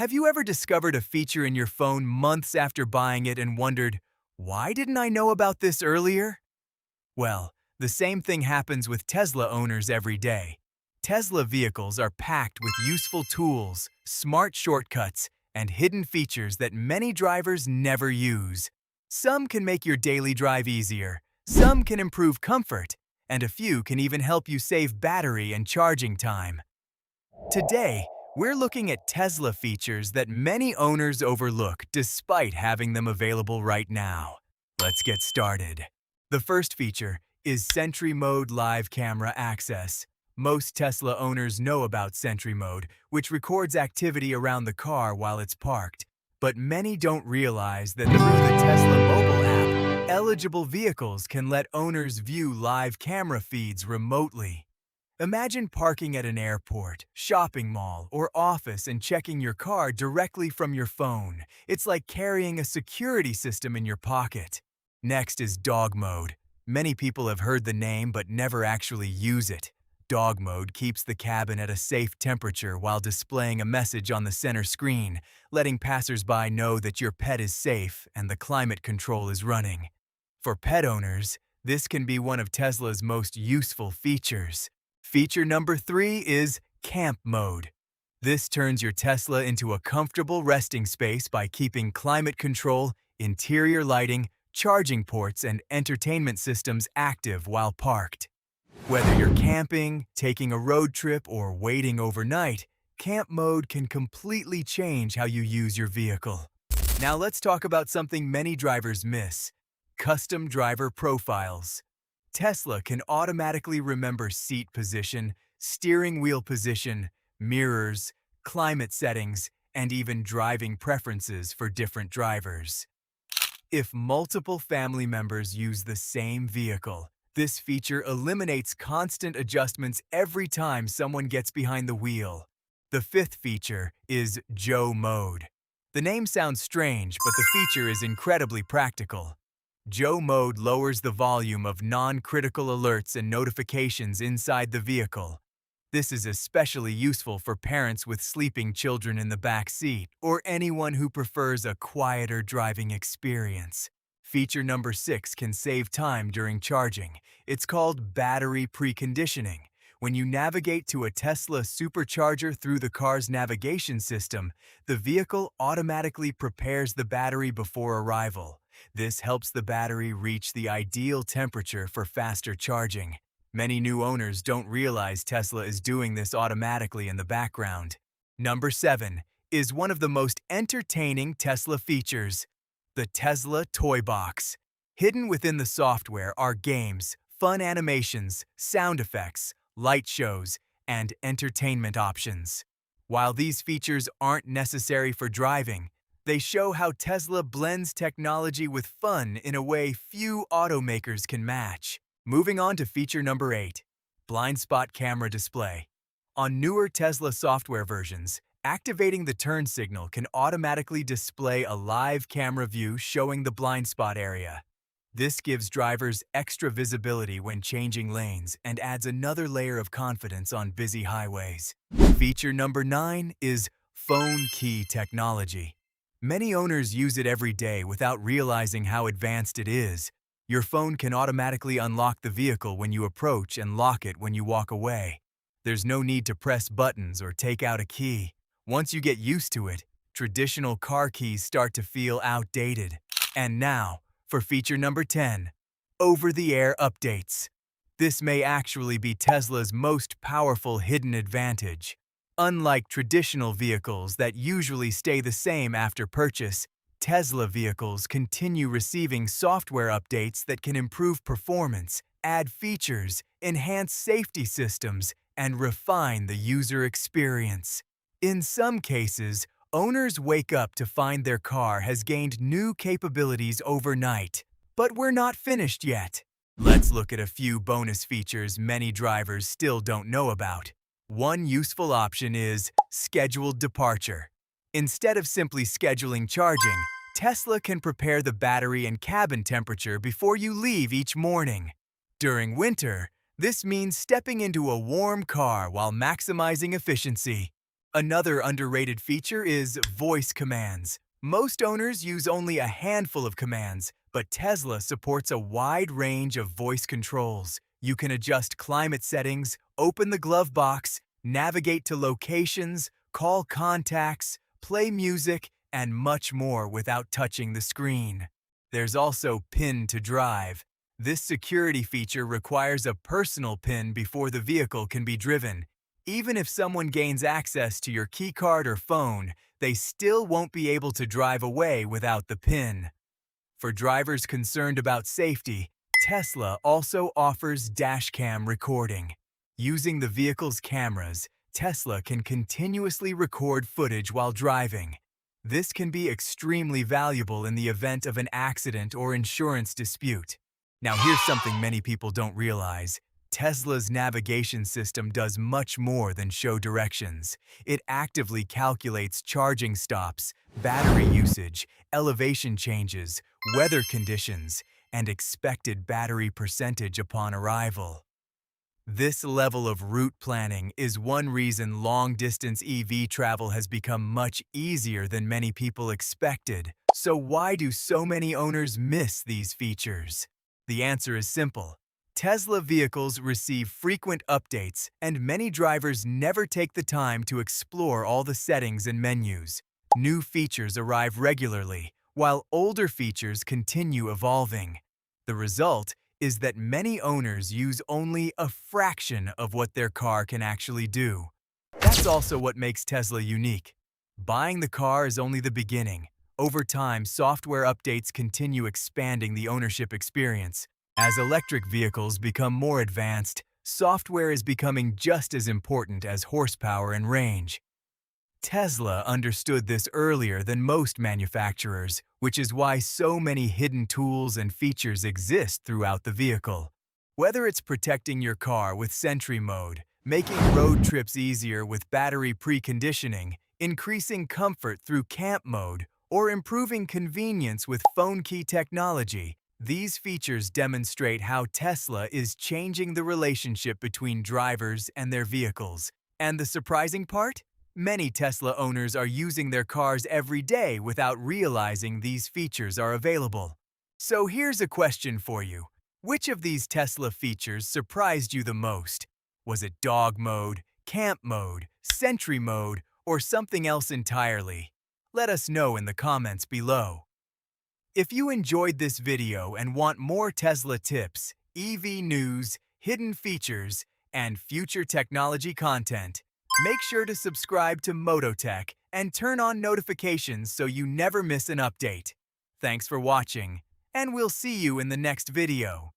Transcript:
Have you ever discovered a feature in your phone months after buying it and wondered, why didn't I know about this earlier? Well, the same thing happens with Tesla owners every day. Tesla vehicles are packed with useful tools, smart shortcuts, and hidden features that many drivers never use. Some can make your daily drive easier, some can improve comfort, and a few can even help you save battery and charging time. Today, we're looking at Tesla features that many owners overlook despite having them available right now. Let's get started. The first feature is Sentry Mode Live Camera Access. Most Tesla owners know about Sentry Mode, which records activity around the car while it's parked. But many don't realize that through the Tesla mobile app, eligible vehicles can let owners view live camera feeds remotely. Imagine parking at an airport, shopping mall, or office and checking your car directly from your phone. It's like carrying a security system in your pocket. Next is Dog Mode. Many people have heard the name but never actually use it. Dog Mode keeps the cabin at a safe temperature while displaying a message on the center screen, letting passersby know that your pet is safe and the climate control is running. For pet owners, this can be one of Tesla's most useful features. Feature number 3 is Camp Mode. This turns your Tesla into a comfortable resting space by keeping climate control, interior lighting, charging ports, and entertainment systems active while parked. Whether you're camping, taking a road trip, or waiting overnight, Camp Mode can completely change how you use your vehicle. Now let's talk about something many drivers miss: custom driver profiles. Tesla can automatically remember seat position, steering wheel position, mirrors, climate settings, and even driving preferences for different drivers. If multiple family members use the same vehicle, this feature eliminates constant adjustments every time someone gets behind the wheel. The fifth feature is Joe Mode. The name sounds strange, but the feature is incredibly practical. Joe Mode lowers the volume of non-critical alerts and notifications inside the vehicle. This is especially useful for parents with sleeping children in the back seat or anyone who prefers a quieter driving experience. Feature number 6 can save time during charging. It's called Battery Preconditioning. When you navigate to a Tesla supercharger through the car's navigation system, the vehicle automatically prepares the battery before arrival. This helps the battery reach the ideal temperature for faster charging. Many new owners don't realize Tesla is doing this automatically in the background. Number 7 is one of the most entertaining Tesla features: the Tesla Toy Box. Hidden within the software are games, fun animations, sound effects, light shows, and entertainment options. While these features aren't necessary for driving, they show how Tesla blends technology with fun in a way few automakers can match. Moving on to feature number 8, Blind Spot Camera Display. On newer Tesla software versions, activating the turn signal can automatically display a live camera view showing the blind spot area. This gives drivers extra visibility when changing lanes and adds another layer of confidence on busy highways. Feature number 9 is Phone Key Technology. Many owners use it every day without realizing how advanced it is. Your phone can automatically unlock the vehicle when you approach and lock it when you walk away. There's no need to press buttons or take out a key. Once you get used to it, traditional car keys start to feel outdated. And now, for feature number 10, over-the-air updates. This may actually be Tesla's most powerful hidden advantage. Unlike traditional vehicles that usually stay the same after purchase, Tesla vehicles continue receiving software updates that can improve performance, add features, enhance safety systems, and refine the user experience. In some cases, owners wake up to find their car has gained new capabilities overnight. But we're not finished yet. Let's look at a few bonus features many drivers still don't know about. One useful option is scheduled departure. Instead of simply scheduling charging, Tesla can prepare the battery and cabin temperature before you leave each morning. During winter, this means stepping into a warm car while maximizing efficiency. Another underrated feature is voice commands. Most owners use only a handful of commands, but Tesla supports a wide range of voice controls. You can adjust climate settings, open the glove box, navigate to locations, call contacts, play music, and much more without touching the screen. There's also PIN to drive. This security feature requires a personal PIN before the vehicle can be driven. Even if someone gains access to your keycard or phone, they still won't be able to drive away without the PIN. For drivers concerned about safety, Tesla also offers dashcam recording. Using the vehicle's cameras, Tesla can continuously record footage while driving. This can be extremely valuable in the event of an accident or insurance dispute. Now here's something many people don't realize. Tesla's navigation system does much more than show directions. It actively calculates charging stops, battery usage, elevation changes, weather conditions, and expected battery percentage upon arrival. This level of route planning is one reason long-distance EV travel has become much easier than many people expected. So why do so many owners miss these features? The answer is simple. Tesla vehicles receive frequent updates, and many drivers never take the time to explore all the settings and menus. New features arrive regularly, while older features continue evolving. The result is that many owners use only a fraction of what their car can actually do. That's also what makes Tesla unique. Buying the car is only the beginning. Over time, software updates continue expanding the ownership experience. As electric vehicles become more advanced, software is becoming just as important as horsepower and range. Tesla understood this earlier than most manufacturers, which is why so many hidden tools and features exist throughout the vehicle. Whether it's protecting your car with Sentry mode, making road trips easier with battery preconditioning, increasing comfort through camp mode, or improving convenience with phone key technology, these features demonstrate how Tesla is changing the relationship between drivers and their vehicles. And the surprising part? Many Tesla owners are using their cars every day without realizing these features are available. So here's a question for you. Which of these Tesla features surprised you the most? Was it dog mode, camp mode, Sentry mode, or something else entirely? Let us know in the comments below. If you enjoyed this video and want more Tesla tips, EV news, hidden features, and future technology content, make sure to subscribe to Mototech and turn on notifications so you never miss an update. Thanks for watching, and we'll see you in the next video.